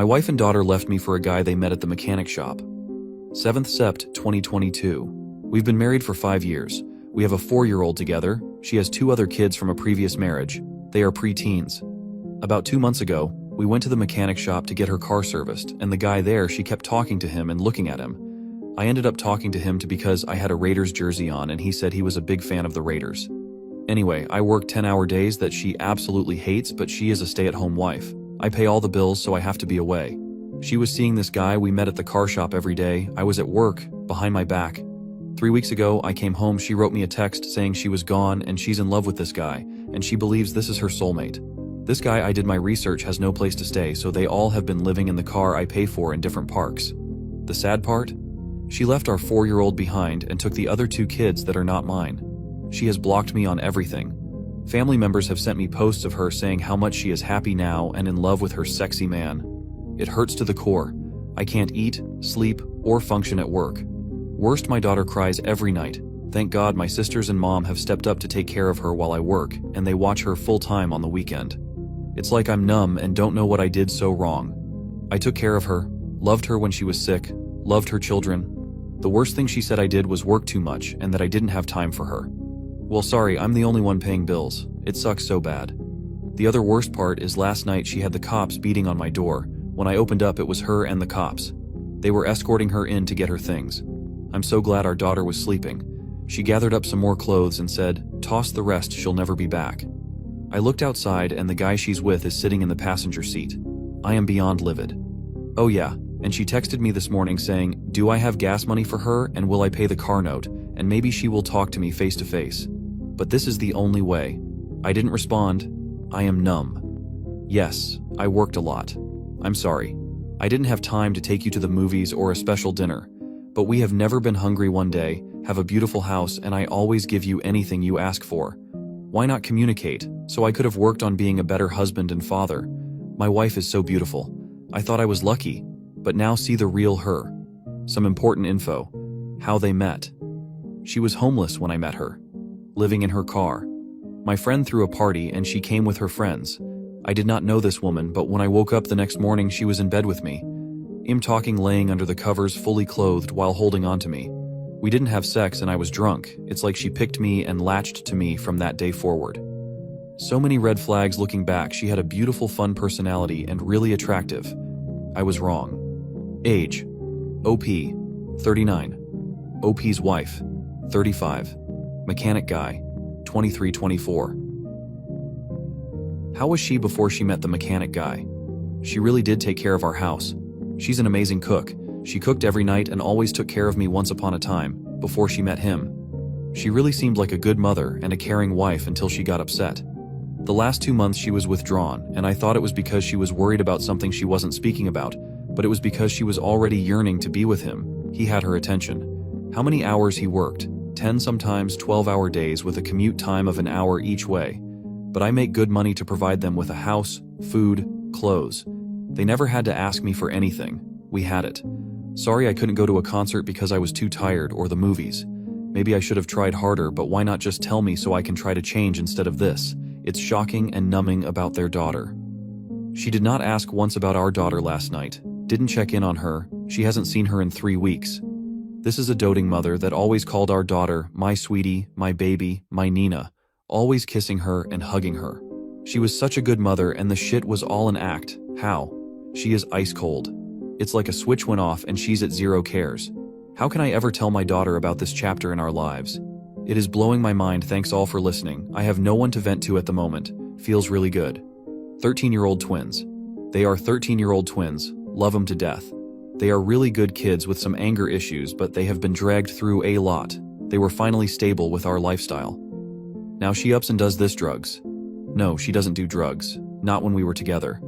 My wife and daughter left me for a guy they met at the mechanic shop. 7th Sept 2022. We've been married for 5 years. We have a 4-year-old together. She has 2 other kids from a previous marriage. They are pre-teens. About 2 months ago, we went to the mechanic shop to get her car serviced, and the guy there, she kept talking to him and looking at him. I ended up talking to him because I had a Raiders jersey on and he said he was a big fan of the Raiders. Anyway, I work 10-hour days that she absolutely hates, but she is a stay-at-home wife. I pay all the bills, so I have to be away. She was seeing this guy we met at the car shop every day. I was at work, behind my back. 3 weeks ago, I came home, she wrote me a text saying she was gone and she's in love with this guy, and she believes this is her soulmate. This guy, I did my research, has no place to stay, so they all have been living in the car I pay for in different parks. The sad part? She left our 4-year-old behind and took the other 2 kids that are not mine. She has blocked me on everything. Family members have sent me posts of her saying how much she is happy now and in love with her sexy man. It hurts to the core. I can't eat, sleep, or function at work. Worst, my daughter cries every night. Thank God my sisters and mom have stepped up to take care of her while I work, and they watch her full-time on the weekend. It's like I'm numb and don't know what I did so wrong. I took care of her, loved her when she was sick, loved her children. The worst thing she said I did was work too much and that I didn't have time for her. Well, sorry, I'm the only one paying bills. It sucks so bad. The other worst part is last night she had the cops beating on my door. When I opened up, it was her and the cops. They were escorting her in to get her things. I'm so glad our daughter was sleeping. She gathered up some more clothes and said, "Toss the rest, she'll never be back." I looked outside and the guy she's with is sitting in the passenger seat. I am beyond livid. Oh yeah, and she texted me this morning saying, "Do I have gas money for her and will I pay the car note, and maybe she will talk to me face to face." But this is the only way. I didn't respond. I am numb. Yes, I worked a lot. I'm sorry. I didn't have time to take you to the movies or a special dinner. But we have never been hungry one day, have a beautiful house, and I always give you anything you ask for. Why not communicate, so I could have worked on being a better husband and father? My wife is so beautiful. I thought I was lucky, but now see the real her. Some important info. How they met. She was homeless when I met her. Living in her car. My friend threw a party and she came with her friends. I did not know this woman, but when I woke up the next morning she was in bed with me. I'm talking, laying under the covers, fully clothed while holding on to me. We didn't have sex and I was drunk. It's like she picked me and latched to me from that day forward. So many red flags looking back. She had a beautiful, fun personality and really attractive. I was wrong. Age. OP, 39. OP's wife, 35. Mechanic guy, 23-24. How was she before she met the mechanic guy? She really did take care of our house. She's an amazing cook. She cooked every night and always took care of me once upon a time, before she met him. She really seemed like a good mother and a caring wife until she got upset. The last 2 months she was withdrawn, and I thought it was because she was worried about something she wasn't speaking about, but it was because she was already yearning to be with him. He had her attention. How many hours he worked? 10, sometimes 12-hour days with a commute time of an hour each way. But I make good money to provide them with a house, food, clothes. They never had to ask me for anything. We had it. Sorry I couldn't go to a concert because I was too tired, or the movies. Maybe I should have tried harder, but why not just tell me so I can try to change instead of this? It's shocking and numbing about their daughter. She did not ask once about our daughter last night. Didn't check in on her. She hasn't seen her in 3 weeks. This is a doting mother that always called our daughter my sweetie, my baby, my Nina, always kissing her and hugging her. She was such a good mother, and the shit was all an act. How? She is ice cold. It's like a switch went off and she's at 0 cares. How can I ever tell my daughter about this chapter in our lives? It is blowing my mind. Thanks all for listening. I have no one to vent to at the moment. Feels really good. 13-year-old twins. They are 13-year-old twins. Love them to death. They are really good kids with some anger issues, but they have been dragged through a lot. They were finally stable with our lifestyle. Now she ups and does this drugs. No, she doesn't do drugs. Not when we were together.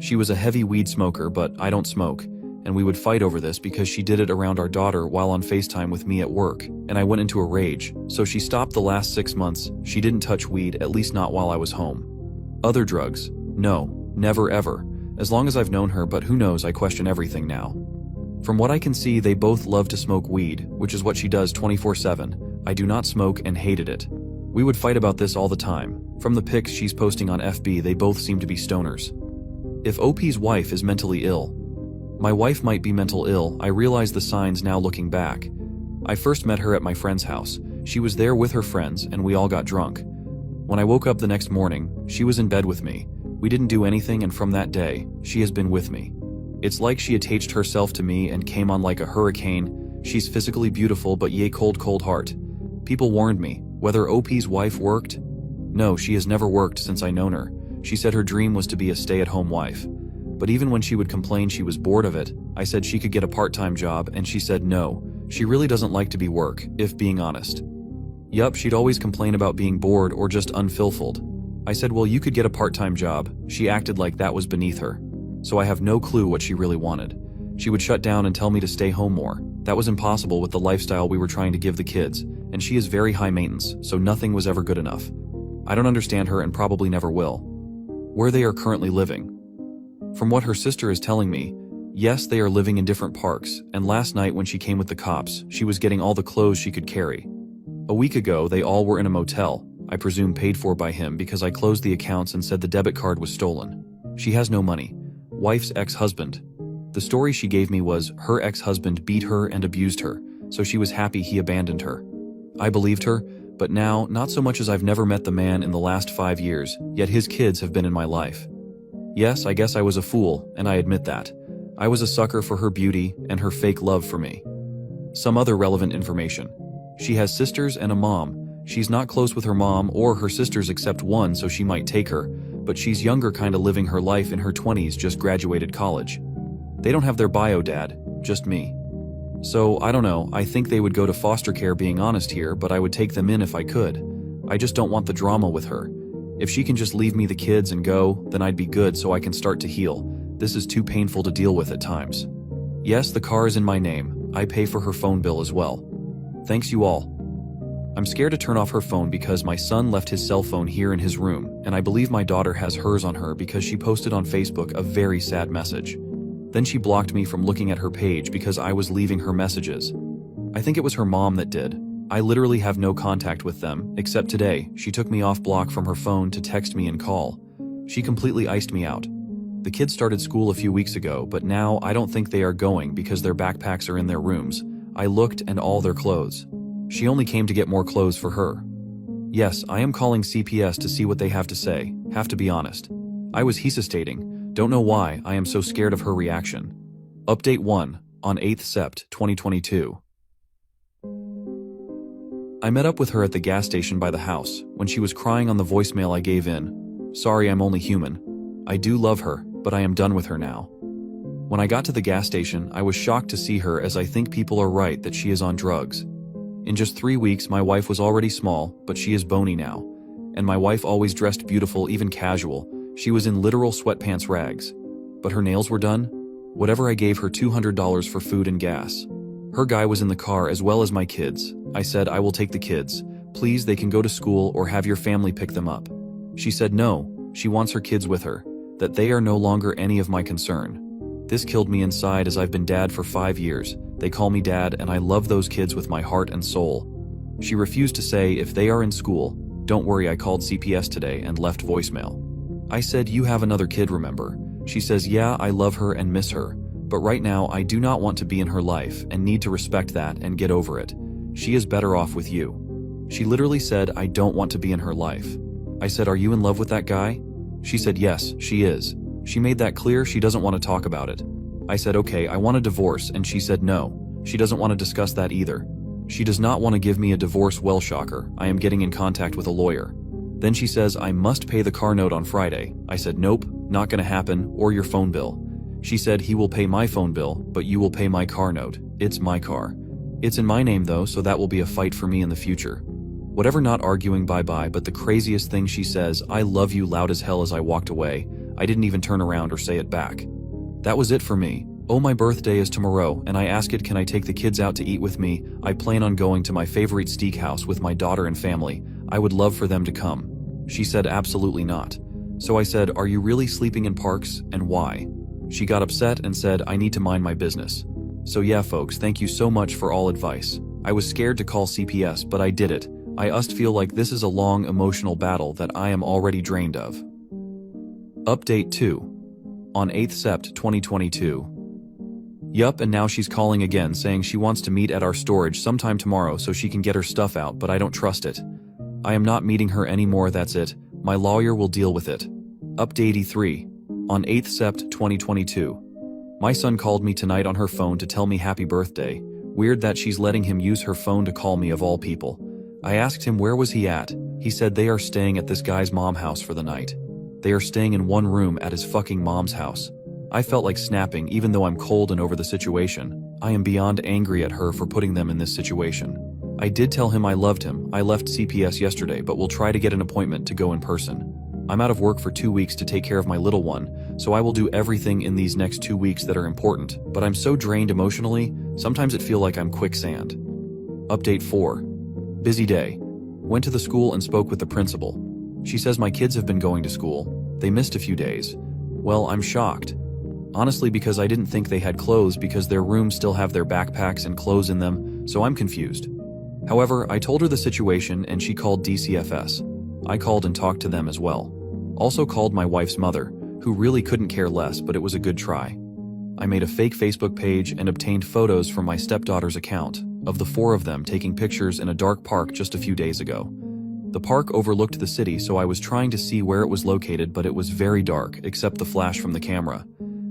She was a heavy weed smoker, but I don't smoke. And we would fight over this because she did it around our daughter while on FaceTime with me at work, and I went into a rage. So she stopped the last 6 months. She didn't touch weed, at least not while I was home. Other drugs? No, never ever. As long as I've known her, but who knows, I question everything now. From what I can see, they both love to smoke weed, which is what she does 24/7. I do not smoke and hated it. We would fight about this all the time. From the pics she's posting on FB, they both seem to be stoners. If OP's wife is mentally ill. My wife might be mental ill, I realize the signs now looking back. I first met her at my friend's house. She was there with her friends and we all got drunk. When I woke up the next morning, she was in bed with me. We didn't do anything and from that day, she has been with me. It's like she attached herself to me and came on like a hurricane. She's physically beautiful but yay cold heart. People warned me, whether OP's wife worked? No, she has never worked since I known her. She said her dream was to be a stay-at-home wife. But even when she would complain she was bored of it, I said she could get a part-time job and she said no, she really doesn't like to be work, if being honest. Yup, she'd always complain about being bored or just unfulfilled. I said well you could get a part-time job, she acted like that was beneath her. So I have no clue what she really wanted. She would shut down and tell me to stay home more. That was impossible with the lifestyle we were trying to give the kids, and she is very high maintenance, so nothing was ever good enough. I don't understand her and probably never will. Where they are currently living. From what her sister is telling me, yes, they are living in different parks, and last night when she came with the cops, she was getting all the clothes she could carry. A week ago, they all were in a motel, I presume paid for by him because I closed the accounts and said the debit card was stolen. She has no money. Wife's ex-husband. The story she gave me was her ex-husband beat her and abused her, so she was happy he abandoned her. I believed her, but now, not so much as I've never met the man in the last 5 years, yet his kids have been in my life. Yes, I guess I was a fool, and I admit that. I was a sucker for her beauty and her fake love for me. Some other relevant information. She has sisters and a mom. She's not close with her mom or her sisters except one, so she might take her, but she's younger, kinda living her life in her 20s, just graduated college. They don't have their bio dad, just me. So, I don't know, I think they would go to foster care being honest here, but I would take them in if I could. I just don't want the drama with her. If she can just leave me the kids and go, then I'd be good so I can start to heal. This is too painful to deal with at times. Yes, the car is in my name. I pay for her phone bill as well. Thanks you all. I'm scared to turn off her phone because my son left his cell phone here in his room, and I believe my daughter has hers on her because she posted on Facebook a very sad message. Then she blocked me from looking at her page because I was leaving her messages. I think it was her mom that did. I literally have no contact with them, except today, she took me off block from her phone to text me and call. She completely iced me out. The kids started school a few weeks ago, but now I don't think they are going because their backpacks are in their rooms. I looked and all their clothes. She only came to get more clothes for her. Yes, I am calling CPS to see what they have to say, have to be honest. I was hesitating, don't know why, I am so scared of her reaction. Update 1, on 8th Sept. 2022. I met up with her at the gas station by the house, when she was crying on the voicemail I gave in. Sorry, I'm only human. I do love her, but I am done with her now. When I got to the gas station, I was shocked to see her as I think people are right that she is on drugs. In just 3 weeks, my wife was already small, but she is bony now. And my wife always dressed beautiful, even casual. She was in literal sweatpants rags. But her nails were done? Whatever, I gave her $200 for food and gas. Her guy was in the car as well as my kids. I said, I will take the kids. Please, they can go to school or have your family pick them up. She said no, she wants her kids with her, that they are no longer any of my concern. This killed me inside as I've been dad for 5 years. They call me dad and I love those kids with my heart and soul. She refused to say if they are in school. Don't worry, I called CPS today and left voicemail. I said, you have another kid, remember? She says, yeah, I love her and miss her. But right now, I do not want to be in her life and need to respect that and get over it. She is better off with you. She literally said, I don't want to be in her life. I said, are you in love with that guy? She said, yes, she is. She made that clear she doesn't want to talk about it. I said, okay, I want a divorce, and she said no. She doesn't want to discuss that either. She does not want to give me a divorce. Well, shocker, I am getting in contact with a lawyer. Then she says I must pay the car note on Friday. I said, nope, not gonna happen, or your phone bill. She said he will pay my phone bill, but you will pay my car note. It's my car. It's in my name though, so that will be a fight for me in the future. Whatever, not arguing, bye-bye, but the craziest thing, she says, I love you, loud as hell as I walked away. I didn't even turn around or say it back. That was it for me. Oh, my birthday is tomorrow, and I asked it, can I take the kids out to eat with me? I plan on going to my favorite steakhouse with my daughter and family. I would love for them to come. She said absolutely not. So I said, are you really sleeping in parks, and why? She got upset and said, I need to mind my business. So yeah folks, thank you so much for all advice. I was scared to call CPS, but I did it. I just feel like this is a long emotional battle that I am already drained of. Update 2. on 8th Sept 2022. Yup, and now she's calling again saying she wants to meet at our storage sometime tomorrow so she can get her stuff out, but I don't trust it. I am not meeting her anymore, that's it. My lawyer will deal with it. Update 83. On 8th Sept 2022. My son called me tonight on her phone to tell me happy birthday. Weird that she's letting him use her phone to call me of all people. I asked him where was he at. He said they are staying at this guy's mom house for the night. They are staying in one room at his fucking mom's house. I felt like snapping even though I'm cold and over the situation. I am beyond angry at her for putting them in this situation. I did tell him I loved him. I left CPS yesterday but will try to get an appointment to go in person. I'm out of work for 2 weeks to take care of my little one, so I will do everything in these next 2 weeks that are important, but I'm so drained emotionally, sometimes it feel like I'm quicksand. Update 4. Busy day. Went to the school and spoke with the principal. She says my kids have been going to school. They missed a few days. Well, I'm shocked. Honestly, because I didn't think they had clothes because their rooms still have their backpacks and clothes in them, so I'm confused. However, I told her the situation and she called DCFS. I called and talked to them as well. Also called my wife's mother, who really couldn't care less, but it was a good try. I made a fake Facebook page and obtained photos from my stepdaughter's account of the 4 of them taking pictures in a dark park just a few days ago. The park overlooked the city, so I was trying to see where it was located, but it was very dark except the flash from the camera.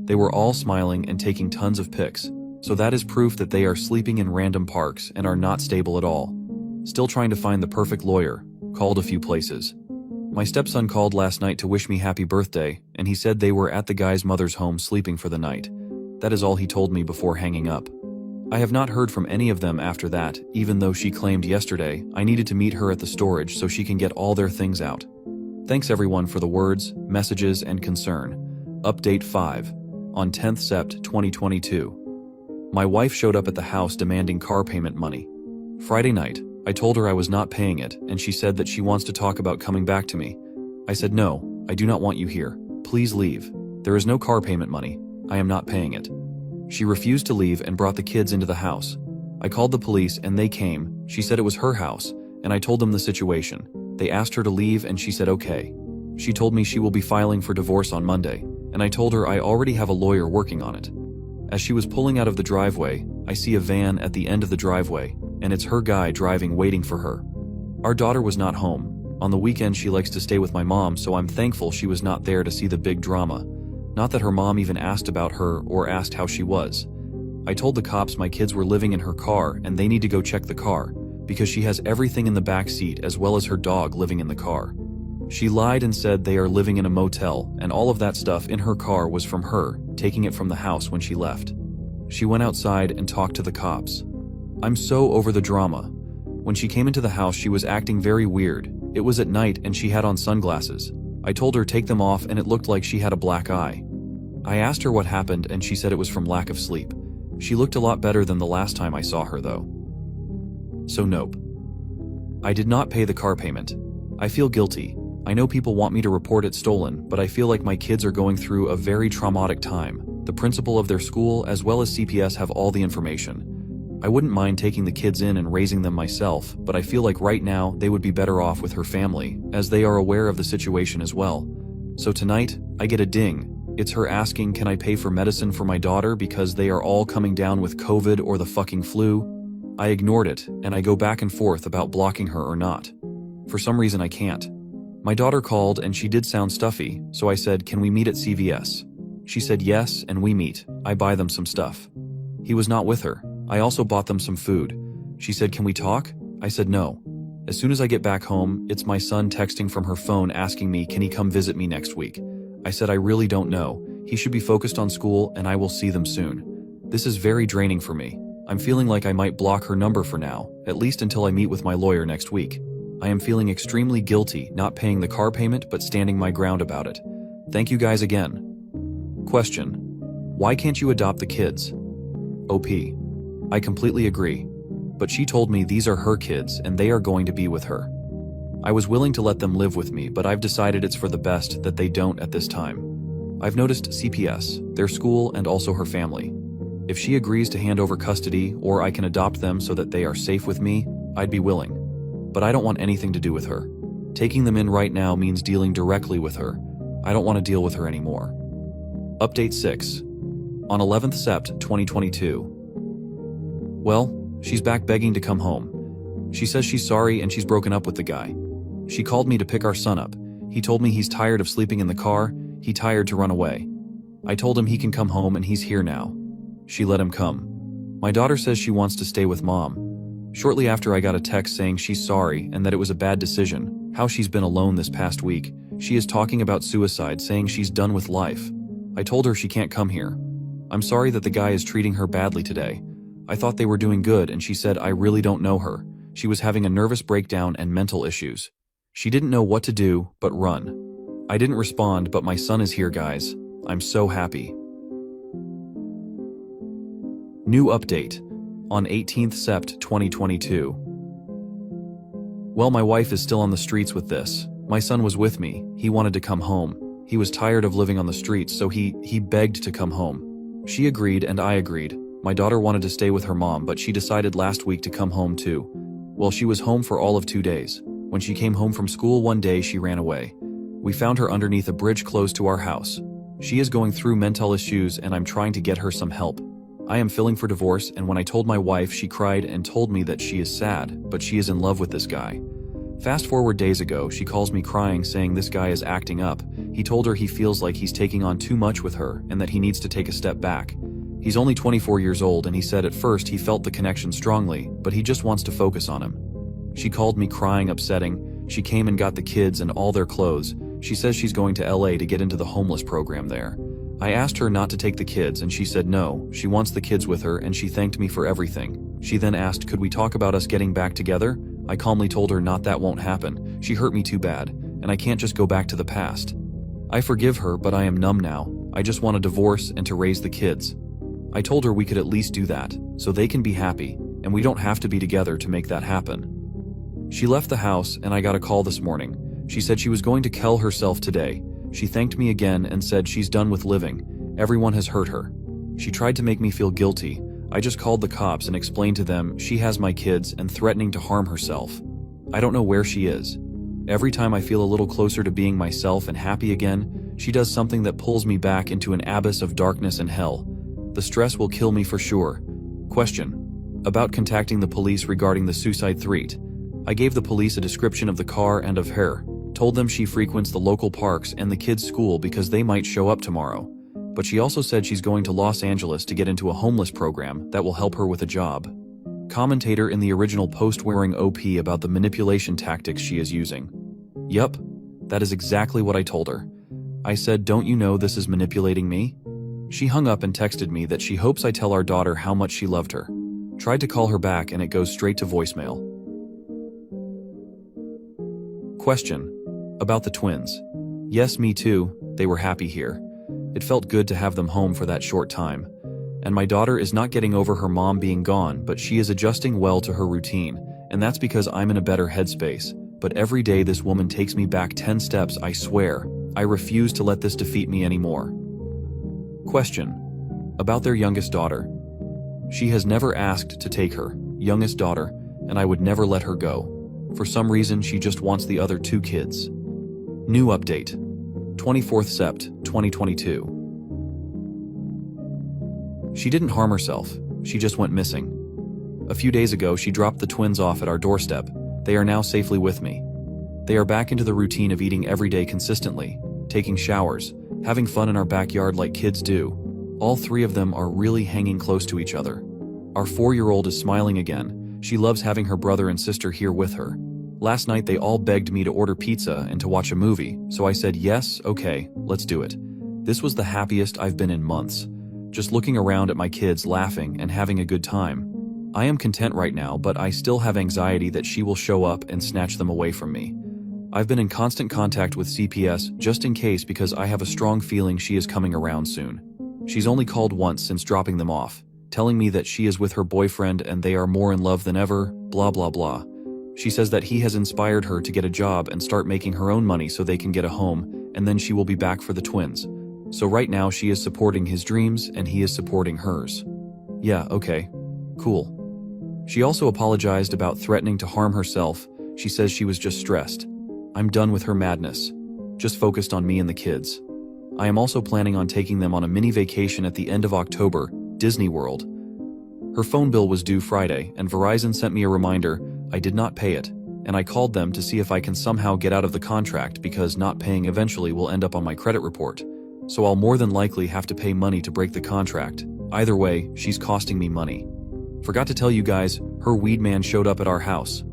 They were all smiling and taking tons of pics, so that is proof that they are sleeping in random parks and are not stable at all. Still trying to find the perfect lawyer, called a few places. My stepson called last night to wish me happy birthday, and he said they were at the guy's mother's home sleeping for the night. That is all he told me before hanging up. I have not heard from any of them after that, even though she claimed yesterday I needed to meet her at the storage so she can get all their things out. Thanks everyone for the words, messages, and concern. Update 5. On 10th Sept 2022. My wife showed up at the house demanding car payment money. Friday night, I told her I was not paying it, and she said that she wants to talk about coming back to me. I said no, I do not want you here. Please leave. There is no car payment money. I am not paying it. She refused to leave and brought the kids into the house. I called the police and they came. She said it was her house, and I told them the situation. They asked her to leave and she said okay. She told me she will be filing for divorce on Monday, and I told her I already have a lawyer working on it. As she was pulling out of the driveway, I see a van at the end of the driveway, and it's her guy driving waiting for her. Our daughter was not home. On the weekend she likes to stay with my mom, so I'm thankful she was not there to see the big drama. Not that her mom even asked about her or asked how she was. I told the cops my kids were living in her car and they need to go check the car, because she has everything in the back seat as well as her dog living in the car. She lied and said they are living in a motel, and all of that stuff in her car was from her, taking it from the house when she left. She went outside and talked to the cops. I'm so over the drama. When she came into the house she was acting very weird. It was at night and she had on sunglasses. I told her take them off and it looked like she had a black eye. I asked her what happened and she said it was from lack of sleep. She looked a lot better than the last time I saw her though. So nope. I did not pay the car payment. I feel guilty. I know people want me to report it stolen, but I feel like my kids are going through a very traumatic time. The principal of their school as well as CPS have all the information. I wouldn't mind taking the kids in and raising them myself, but I feel like right now they would be better off with her family, as they are aware of the situation as well. So tonight, I get a ding. It's her asking can I pay for medicine for my daughter because they are all coming down with COVID or the fucking flu. I ignored it, and I go back and forth about blocking her or not. For some reason I can't. My daughter called and she did sound stuffy, so I said, can we meet at CVS? She said yes, and we meet. I buy them some stuff. He was not with her. I also bought them some food. She said, can we talk? I said no. As soon as I get back home, it's my son texting from her phone asking me, can he come visit me next week? I said I really don't know. He should be focused on school and I will see them soon. This is very draining for me. I'm feeling like I might block her number for now, at least until I meet with my lawyer next week. I am feeling extremely guilty not paying the car payment but standing my ground about it. Thank you guys again. Question. Why can't you adopt the kids? OP. I completely agree. But she told me these are her kids and they are going to be with her. I was willing to let them live with me, but I've decided it's for the best that they don't at this time. I've noticed CPS, their school, and also her family. If she agrees to hand over custody or I can adopt them so that they are safe with me, I'd be willing. But I don't want anything to do with her. Taking them in right now means dealing directly with her. I don't want to deal with her anymore. Update 6. On 11th Sept 2022. Well, she's back begging to come home. She says she's sorry and she's broken up with the guy. She called me to pick our son up. He told me he's tired of sleeping in the car, he's tired to run away. I told him he can come home and he's here now. She let him come. My daughter says she wants to stay with mom. Shortly after I got a text saying she's sorry and that it was a bad decision, how she's been alone this past week. She is talking about suicide, saying she's done with life. I told her she can't come here. I'm sorry that the guy is treating her badly today. I thought they were doing good and she said I really don't know her. She was having a nervous breakdown and mental issues. She didn't know what to do but run. I didn't respond, but my son is here, guys. I'm so happy. New update. On 18th Sept 2022. Well, my wife is still on the streets with this. My son was with me. He wanted to come home. He was tired of living on the streets, so he begged to come home. She agreed and I agreed. My daughter wanted to stay with her mom, but she decided last week to come home too. Well, she was home for all of 2 days. When she came home from school one day, she ran away. We found her underneath a bridge close to our house. She is going through mental issues and I'm trying to get her some help. I am filing for divorce, and when I told my wife, she cried and told me that she is sad, but she is in love with this guy. Fast forward days ago, she calls me crying saying this guy is acting up. He told her he feels like he's taking on too much with her and that he needs to take a step back. He's only 24 years old and he said at first he felt the connection strongly, but he just wants to focus on him. She called me crying, upsetting. She came and got the kids and all their clothes. She says she's going to LA to get into the homeless program there. I asked her not to take the kids and she said no, she wants the kids with her, and she thanked me for everything. She then asked, could we talk about us getting back together? I calmly told her not, that won't happen. She hurt me too bad, and I can't just go back to the past. I forgive her, but I am numb now. I just want a divorce and to raise the kids. I told her we could at least do that, so they can be happy, and we don't have to be together to make that happen. She left the house and I got a call this morning. She said she was going to kill herself today. She thanked me again and said she's done with living. Everyone has hurt her. She tried to make me feel guilty. I just called the cops and explained to them she has my kids and threatening to harm herself. I don't know where she is. Every time I feel a little closer to being myself and happy again, she does something that pulls me back into an abyss of darkness and hell. The stress will kill me for sure. Question. About contacting the police regarding the suicide threat. I gave the police a description of the car and of her. Told them she frequents the local parks and the kids' school because they might show up tomorrow. But she also said she's going to Los Angeles to get into a homeless program that will help her with a job. Commentator in the original post wearing OP about the manipulation tactics she is using. Yup, that is exactly what I told her. I said, don't you know this is manipulating me? She hung up and texted me that she hopes I tell our daughter how much she loved her. Tried to call her back and it goes straight to voicemail. Question. About the twins. Yes, me too, they were happy here. It felt good to have them home for that short time. And my daughter is not getting over her mom being gone, but she is adjusting well to her routine, and that's because I'm in a better headspace. But every day this woman takes me back 10 steps, I swear. I refuse to let this defeat me anymore. Question. About their youngest daughter. She has never asked to take her youngest daughter, and I would never let her go. For some reason, she just wants the other 2 kids. New update. 24th Sept 2022. She didn't harm herself, she just went missing. A few days ago, she dropped the twins off at our doorstep. They are now safely with me. They are back into the routine of eating every day consistently, taking showers, having fun in our backyard like kids do. All 3 of them are really hanging close to each other. Our 4-year-old is smiling again. She loves having her brother and sister here with her. Last night they all begged me to order pizza and to watch a movie, so I said yes, okay, let's do it. This was the happiest I've been in months. Just looking around at my kids laughing and having a good time. I am content right now, but I still have anxiety that she will show up and snatch them away from me. I've been in constant contact with CPS just in case because I have a strong feeling she is coming around soon. She's only called once since dropping them off, telling me that she is with her boyfriend and they are more in love than ever, blah blah blah. She says that he has inspired her to get a job and start making her own money so they can get a home, and then she will be back for the twins. So right now she is supporting his dreams and he is supporting hers. Yeah, okay. Cool. She also apologized about threatening to harm herself. She says she was just stressed. I'm done with her madness. Just focused on me and the kids. I am also planning on taking them on a mini vacation at the end of October, Disney World. Her phone bill was due Friday, and Verizon sent me a reminder. I did not pay it, and I called them to see if I can somehow get out of the contract because not paying eventually will end up on my credit report. So I'll more than likely have to pay money to break the contract. Either way, she's costing me money. Forgot to tell you guys, her weed man showed up at our house.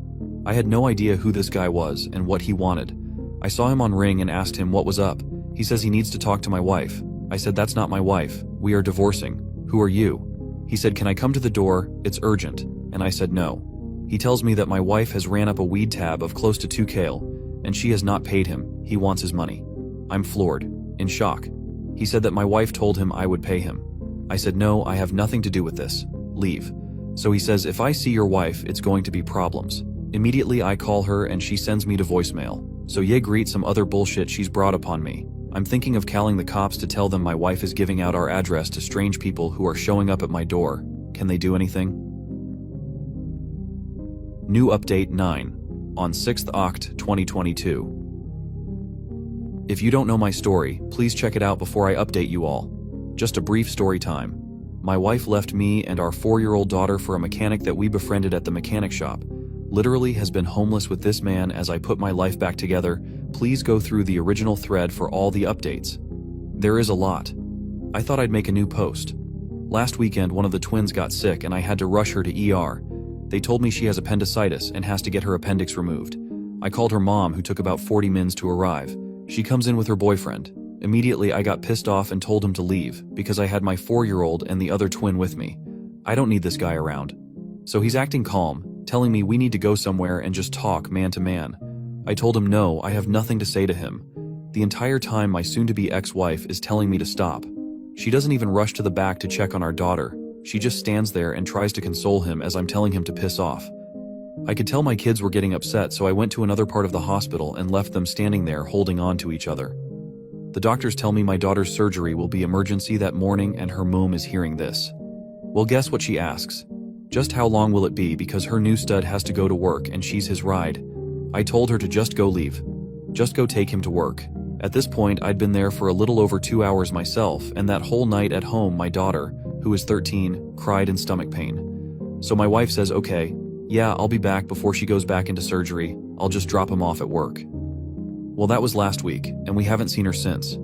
I had no idea who this guy was and what he wanted. I saw him on Ring and asked him what was up. He says he needs to talk to my wife. I said that's not my wife, we are divorcing. Who are you? He said, can I come to the door, it's urgent. And I said no. He tells me that my wife has ran up a weed tab of close to $2,000, and she has not paid him. He wants his money. I'm floored, in shock. He said that my wife told him I would pay him. I said no, I have nothing to do with this. Leave. So he says if I see your wife, it's going to be problems. Immediately I call her and she sends me to voicemail. So ye greet some other bullshit she's brought upon me. I'm thinking of calling the cops to tell them my wife is giving out our address to strange people who are showing up at my door. Can they do anything? New update 9. On 6th Oct 2022. If you don't know my story, please check it out before I update you all. Just a brief story time. My wife left me and our 4-year-old daughter for a mechanic that we befriended at the mechanic shop. Literally has been homeless with this man as I put my life back together. Please go through the original thread for all the updates. There is a lot. I thought I'd make a new post. Last weekend one of the twins got sick and I had to rush her to ER. They told me she has appendicitis and has to get her appendix removed. I called her mom, who took about 40 minutes to arrive. She comes in with her boyfriend. Immediately I got pissed off and told him to leave because I had my 4-year-old and the other twin with me. I don't need this guy around. So he's acting calm, telling me we need to go somewhere and just talk man to man. I told him no, I have nothing to say to him. The entire time my soon-to-be ex-wife is telling me to stop. She doesn't even rush to the back to check on our daughter. She just stands there and tries to console him as I'm telling him to piss off. I could tell my kids were getting upset, so I went to another part of the hospital and left them standing there holding on to each other. The doctors tell me my daughter's surgery will be emergency that morning and her mom is hearing this. Well, guess what she asks? Just how long will it be because her new stud has to go to work and she's his ride. I told her to just go leave. Just go take him to work. At this point, I'd been there for a little over 2 hours myself, and that whole night at home my daughter, who is 13, cried in stomach pain. So my wife says, okay, yeah, I'll be back before she goes back into surgery. I'll just drop him off at work. Well, that was last week, and we haven't seen her since.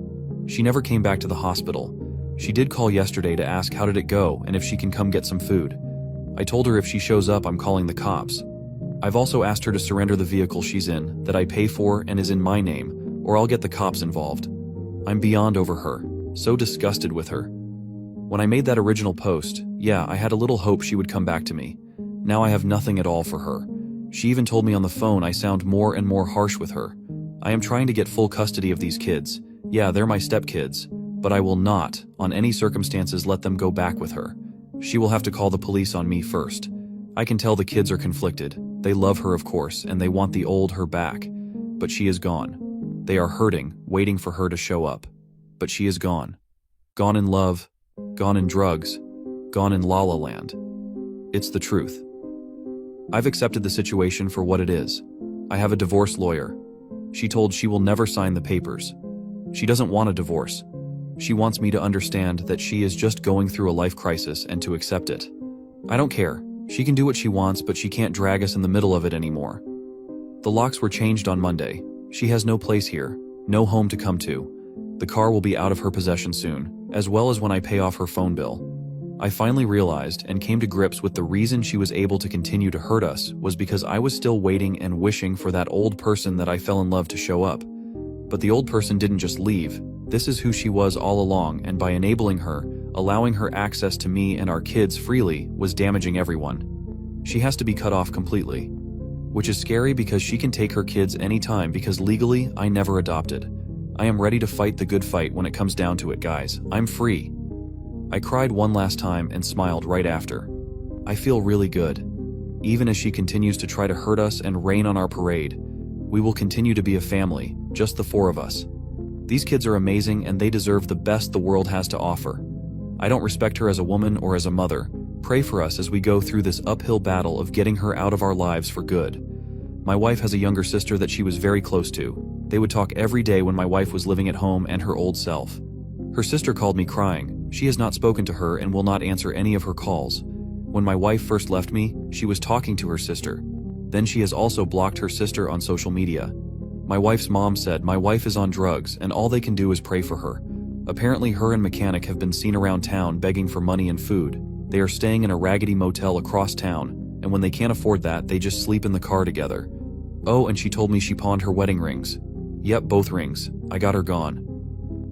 She never came back to the hospital. She did call yesterday to ask how did it go and if she can come get some food. I told her if she shows up, I'm calling the cops. I've also asked her to surrender the vehicle she's in, that I pay for and is in my name, or I'll get the cops involved. I'm beyond over her, so disgusted with her. When I made that original post, yeah, I had a little hope she would come back to me. Now I have nothing at all for her. She even told me on the phone I sound more and more harsh with her. I am trying to get full custody of these kids. Yeah, they're my stepkids, but I will not, on any circumstances, let them go back with her. She will have to call the police on me first. I can tell the kids are conflicted. They love her, of course, and they want the old her back. But she is gone. They are hurting, waiting for her to show up. But she is gone. Gone in love, gone in drugs, gone in La La Land. It's the truth. I've accepted the situation for what it is. I have a divorce lawyer. She told she will never sign the papers. She doesn't want a divorce. She wants me to understand that she is just going through a life crisis and to accept it. I don't care. She can do what she wants, but she can't drag us in the middle of it anymore. The locks were changed on Monday. She has no place here, no home to come to. The car will be out of her possession soon, as well as when I pay off her phone bill. I finally realized and came to grips with the reason she was able to continue to hurt us was because I was still waiting and wishing for that old person that I fell in love to show up. But the old person didn't just leave. This is who she was all along, and by enabling her, allowing her access to me and our kids freely, was damaging everyone. She has to be cut off completely. Which is scary because she can take her kids anytime because legally, I never adopted. I am ready to fight the good fight when it comes down to it, guys. I'm free. I cried one last time and smiled right after. I feel really good. Even as she continues to try to hurt us and rain on our parade, we will continue to be a family, just the 4 of us. These kids are amazing and they deserve the best the world has to offer. I don't respect her as a woman or as a mother. Pray for us as we go through this uphill battle of getting her out of our lives for good. My wife has a younger sister that she was very close to. They would talk every day when my wife was living at home and her old self. Her sister called me crying. She has not spoken to her and will not answer any of her calls. When my wife first left me, she was talking to her sister. Then she has also blocked her sister on social media. My wife's mom said my wife is on drugs and all they can do is pray for her. Apparently her and Mechanic have been seen around town begging for money and food. They are staying in a raggedy motel across town, and when they can't afford that, they just sleep in the car together. Oh, and she told me she pawned her wedding rings. Yep, both rings. I got her gone.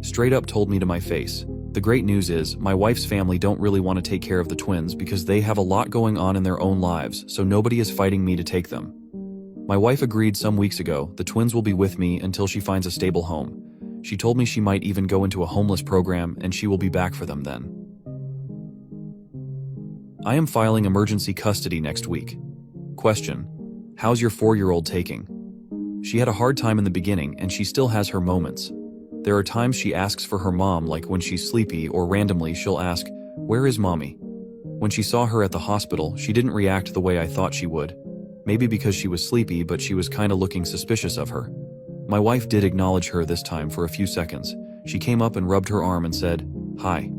Straight up told me to my face. The great news is, my wife's family don't really want to take care of the twins because they have a lot going on in their own lives, so nobody is fighting me to take them. My wife agreed some weeks ago the twins will be with me until she finds a stable home. She told me she might even go into a homeless program and she will be back for them then. I am filing emergency custody next week. Question: how's your 4-year-old taking? She had a hard time in the beginning and she still has her moments. There are times she asks for her mom, like when she's sleepy, or randomly she'll ask, "Where is mommy?" When she saw her at the hospital, she didn't react the way I thought she would. Maybe because she was sleepy, but she was kinda looking suspicious of her. My wife did acknowledge her this time for a few seconds. She came up and rubbed her arm and said, "Hi."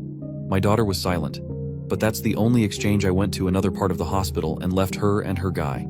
My daughter was silent. But that's the only exchange. I went to another part of the hospital and left her and her guy.